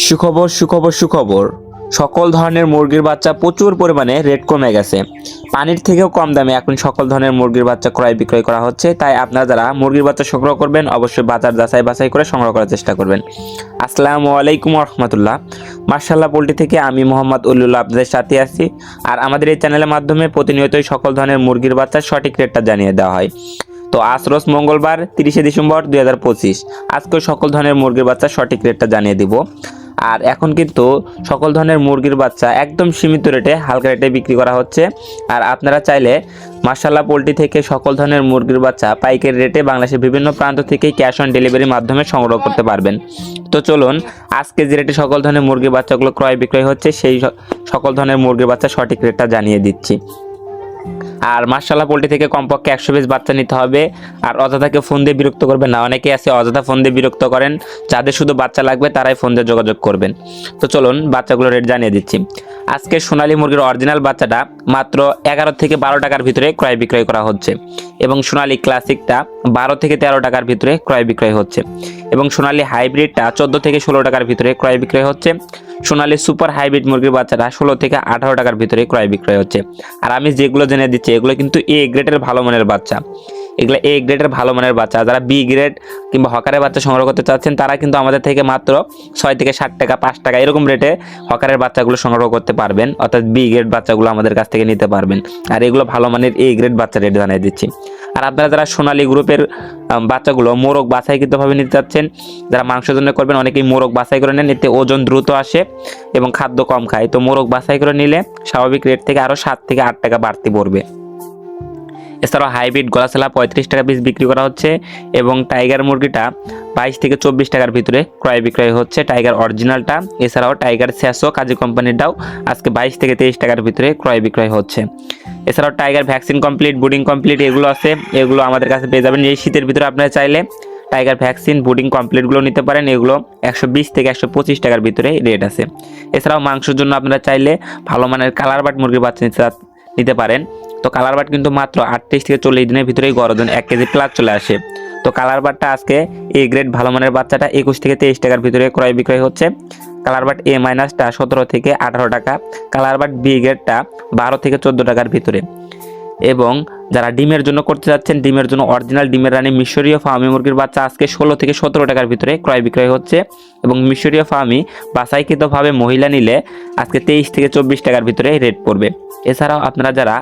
সুখবর সুখবর সুখবর, সকল ধরনের মুরগির বাচ্চা প্রচুর পরিমাণে রেট কমে গেছে। পানির থেকেও কম দামে এখন সকল ধরনের মুরগির বাচ্চা ক্রয় বিক্রয় করা হচ্ছে। তাই আপনারা যারা মুরগির বাচ্চা সংগ্রহ করবেন অবশ্যই বাজার যাচাই বাছাই করে সংগ্রহ করার চেষ্টা করবেন। আসসালামু আলাইকুম রহমতুল্লাহ। মার্শাল্লাহ পোল্ট্রি থেকে আমি মোহাম্মদ উল্লুল্লাহ আপনাদের সাথে আছি। আর আমাদের এই চ্যানেলের মাধ্যমে প্রতিনিয়তই সকল ধরনের মুরগির বাচ্চার সঠিক রেটটা জানিয়ে দেওয়া হয়। তো আজ রোজ মঙ্গলবার 30শে ডিসেম্বর 2025 আজকেও সকল ধরনের মুরগির বাচ্চার সঠিক রেটটা জানিয়ে দিব। আর এখন কিন্তু সকল ধরনের মুরগির বাচ্চা একদম সীমিত রেটে হালকা রেটে বিক্রি করা হচ্ছে। আর আপনারা চাইলে মার্শাল্লাহ পোল্ট্রি থেকে সকল ধরনের মুরগির বাচ্চা পাইকারি রেটে বাংলাদেশের বিভিন্ন প্রান্ত থেকে ক্যাশ অন ডেলিভারির মাধ্যমে সংগ্রহ করতে পারবেন। তো চলুন আজকে যে রেটে সকল ধরনের মুরগির বাচ্চাগুলো ক্রয় বিক্রয় হচ্ছে সেই সকল ধরনের মুরগির বাচ্চা সঠিক রেটটা জানিয়ে দিচ্ছি। আর মার্শাল্লাহ পোল্ট্রি থেকে কমপক্ষে 100 পিস বাচ্চা নিতে হবে। আর অযথাকে ফোন দিয়ে বিরক্ত করবেন না, অনেকেই আছে অযথা ফোন দিয়ে বিরক্ত করেন। যাদের শুধু বাচ্চা লাগবে তারাই ফোন দিয়ে যোগাযোগ করবেন। তো চলুন বাচ্চাগুলো রেট জানিয়ে দিচ্ছি। আজকে সোনালী মুরগির অরিজিনাল বাচ্চাটা মাত্র 11 থেকে 12 টাকার ভিতরে ক্রয় বিক্রয় করা হচ্ছে, এবং সোনালী ক্লাসিকটা 12 থেকে 13 টাকার ভিতরে ক্রয় বিক্রয় হচ্ছে, এবং সোনালী হাইব্রিডটা 14 থেকে 16 টাকার ভিতরে ক্রয় বিক্রয় হচ্ছে। সোনালী সুপার হাইব্রিড মুরগির বাচ্চাটা 16 থেকে 18 টাকার ভিতরে ক্রয় বিক্রয় হচ্ছে। আর আমি যেগুলো জেনে দিচ্ছি এগুলো কিন্তু এ গ্রেডের ভালো মানের বাচ্চা। এগুলো এ গ্রেডের ভালো মানের বাচ্চা। যারা বি গ্রেড কিংবা হকারের বাচ্চা সংগ্রহ করতে চাচ্ছেন তারা কিন্তু আমাদের থেকে মাত্র 6 থেকে 60 টাকা 5 টাকা এরকম রেটে হকারের বাচ্চাগুলো সংগ্রহ করতে পারবেন, অর্থাৎ বি গ্রেড বাচ্চাগুলো আমাদের কাছ থেকে নিতে পারবেন। আর এগুলো ভালো মানের এ গ্রেড বাচ্চা রেট জানিয়ে দিচ্ছি। আর আপনারা যারা সোনালী গ্রুপের বাচ্চাগুলো মোরগ বাছাইকৃতভাবে নিতে চাচ্ছেন, যারা মাংসের জন্য করবেন, অনেকেই মোরগ বাছাই করে নেন, এতে ওজন দ্রুত আসে এবং খাদ্য কম খায়। তো মোরগ বাছাই করে নিলে স্বাভাবিক রেট থেকে আরও 7 থেকে 8 টাকা বাড়তি পড়বে। এছাড়াও হাইব্রিড গলাছেলা 35 টাকা পিস বিক্রি করা হচ্ছে, এবং টাইগার মুরগিটা 22 থেকে 24 টাকার ভিতরে ক্রয় বিক্রয় হচ্ছে, টাইগার অরিজিনালটা। এছাড়াও টাইগার স্যাসো কাজী কোম্পানিটাও আজকে 22 থেকে 23 টাকার ভিতরে ক্রয় বিক্রয় হচ্ছে। এছাড়াও টাইগার ভ্যাকসিন কমপ্লিট, বুডিং কমপ্লিট এগুলো আছে, এগুলো আমাদের কাছে পেয়ে যাবেন। এই শীতের ভিতরে আপনারা চাইলে টাইগার ভ্যাকসিন বুডিং কমপ্লিটগুলো নিতে পারেন। এগুলো 120 থেকে 125 টাকার ভিতরে রেট আছে। এছাড়াও মাংসের জন্য আপনারা চাইলে ভালো মানের কালার বাট মুরগির বাচ্চা নিতে পারেন। তো কালার বাট কিন্তু মাত্র 38 থেকে 40 দিনের ভিতরেই গড়জন 1 কেজি প্লাস চলে আসে। তো কালার বাটটা আজকে এ গ্রেড ভালো মানের বাচ্চাটা 21 থেকে 23 টাকার ভিতরে ক্রয় বিক্রয় হচ্ছে। কালার বাট এ মাইনাসটা 17 থেকে 18 টাকা, কালার বাট বি গ্রেডটা 12 থেকে 14 টাকার ভিতরে। এবং যারা ডিমের জন্য করতে যাচ্ছেন, ডিমের জন্য অরিজিনাল ডিমের রানী মিশরীয় ফার্মি মুরগির বাচ্চা আজকে 16 থেকে 17 টাকার ভিতরে ক্রয় বিক্রয় হচ্ছে, এবং মিশরীয় ফার্মি বাছাইকৃতভাবে মহিলা নিলে আজকে 23 থেকে 24 টাকার ভিতরে রেট পড়বে। এছাড়াও আপনারা যারা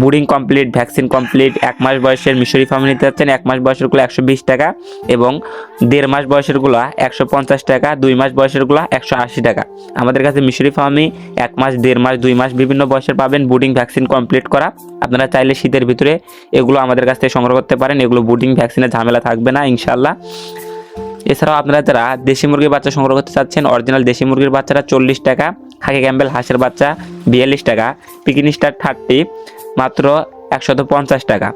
বুডিং কমপ্লিট, ভ্যাকসিন কমপ্লিট 1 মাস বয়সের মিশরি ফার্মে নিতে যাচ্ছেন, 1 মাস বয়সেরগুলো 120 টাকা, এবং 1.5 মাস বয়সেরগুলো 150 টাকা, 2 মাস বয়সেরগুলো 180 টাকা। আমাদের কাছে মিশরি ফার্মে 1 মাস, 1.5 মাস, 2 মাস বিভিন্ন বয়সের পাবেন বুডিং ভ্যাকসিন কমপ্লিট করা। আপনারা চাইলে শীতের ভিতরে এগুলো আমাদের কাছ থেকে সংগ্রহ করতে পারেন। এগুলো বুডিং ভ্যাকসিনের ঝামেলা থাকবে না ইনশাল্লাহ। এছাড়াও আপনারা যারা দেশি মুরগির বাচ্চা সংগ্রহ করতে চাচ্ছেন, অরিজিনাল দেশি মুরগির বাচ্চাটা 40 টাকা, খাকি ক্যাম্বেল হাঁসের বাচ্চা 42 টাকা, পিকিন স্টার 30 মাত্র 150 টাকা।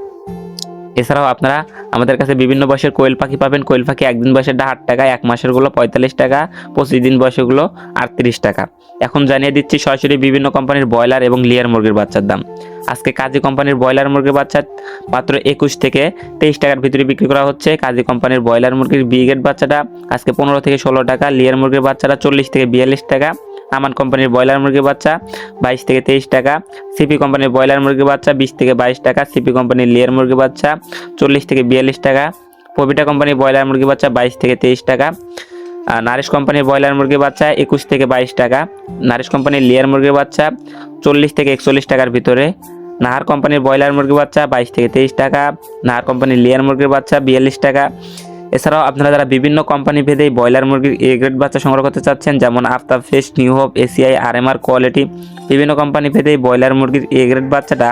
এছাড়াও আপনারা আমাদের কাছে বিভিন্ন বয়সের কোয়েল পাখি পাবেন। কোয়েল পাখি একদিন বয়সেরটা 8 টাকা, 1 মাসেরগুলো 45 টাকা, 25 দিন বয়সেরগুলো 38 টাকা। এখন জানিয়ে দিচ্ছি সরাসরি বিভিন্ন কোম্পানির ব্রয়লার এবং লেয়ার মুরগির বাচ্চার দাম। আজকে কাজী কোম্পানির ব্রয়লার মুরগির বাচ্চা মাত্র 21 থেকে 23 টাকার ভিতরে বিক্রি করা হচ্ছে। কাজী কোম্পানির ব্রয়লার মুরগির বি গ্রেড বাচ্চাটা আজকে 15 থেকে 16 টাকা, লেয়ার মুরগির বাচ্চাটা 40 থেকে 42 টাকা, আমান কোম্পানির ব্রয়লার মুরগির বাচ্চা 22 থেকে 23 টাকা, সিপি কোম্পানির ব্রয়লার মুরগির বাচ্চা 20 থেকে 22 টাকা, সিপি কোম্পানির লেয়ার মুরগির বাচ্চা 40 থেকে 42 টাকা, পবিটা কোম্পানির ব্রয়লার মুরগির বাচ্চা 22 থেকে 23 টাকা, নারিশ কোম্পানির ব্রয়লার মুরগির বাচ্চা 21 থেকে 22 টাকা, নারিশ কোম্পানির লেয়ার মুরগির বাচ্চা 40 থেকে 41 টাকার ভিতরে, নাহার কোম্পানির ব্রয়লার মুরগির বাচ্চা 22 থেকে 23 টাকা, নাহার কোম্পানির লেয়ার মুরগির বাচ্চা 42 টাকা। এছাড়াও আপনারা যারা বিভিন্ন কোম্পানি ভেদে ব্রয়লার মুরগির এ গ্রেড বাচ্চা সংগ্রহ করতে চাচ্ছেন, যেমন Aftab fresh, new hope, ACI, RMR quality, বিভিন্ন কোম্পানি ভেদে ব্রয়লার মুরগির এ গ্রেড বাচ্চাটা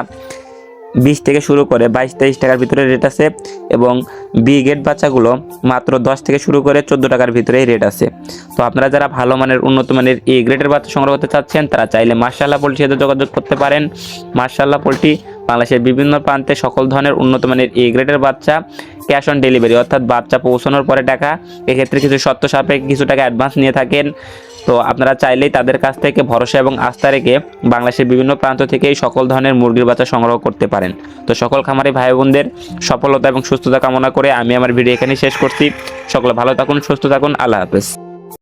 20 থেকে শুরু করে 22-23 টাকার ভিতরে রেট আছে, এবং বি গ্রেড বাচ্চাগুলো মাত্র 10 থেকে শুরু করে 14 টাকার ভিতরে রেট আছে। তো আপনারা যারা ভালো মানের উন্নত মানের এ গ্রেডের বাচ্চা সংগ্রহ করতে চাচ্ছেন তারা চাইলে মার্শাল্লাহ পোল্ট্রির সাথে যোগাযোগ করতে পারেন। মার্শাল্লাহ পোল্ট্রি বাংলাদেশের বিভিন্ন প্রান্তে সকল ধরনের উন্নত মানের এ গ্রেডের বাচ্চা ক্যাশ অন ডেলিভারি, অর্থাৎ বাচ্চা পৌঁছানোর পরে টাকা, এক্ষেত্রে কিছু শর্ত সাপেক্ষে কিছু টাকা অ্যাডভান্স নিয়ে থাকেন। তো আপনারা চাইলেই তাদের কাছ থেকে ভরসা এবং আস্থা রেখে বাংলাদেশের বিভিন্ন প্রান্ত থেকে এই সকল ধরনের মুরগির বাচ্চা সংগ্রহ করতে পারেন। তো সকল খামারি ভাই বোনদের সফলতা এবং সুস্থতা কামনা করে আমি আমার ভিডিও এখানেই শেষ করছি। সকলে ভালো থাকুন, সুস্থ থাকুন, আল্লাহ হাফেজ।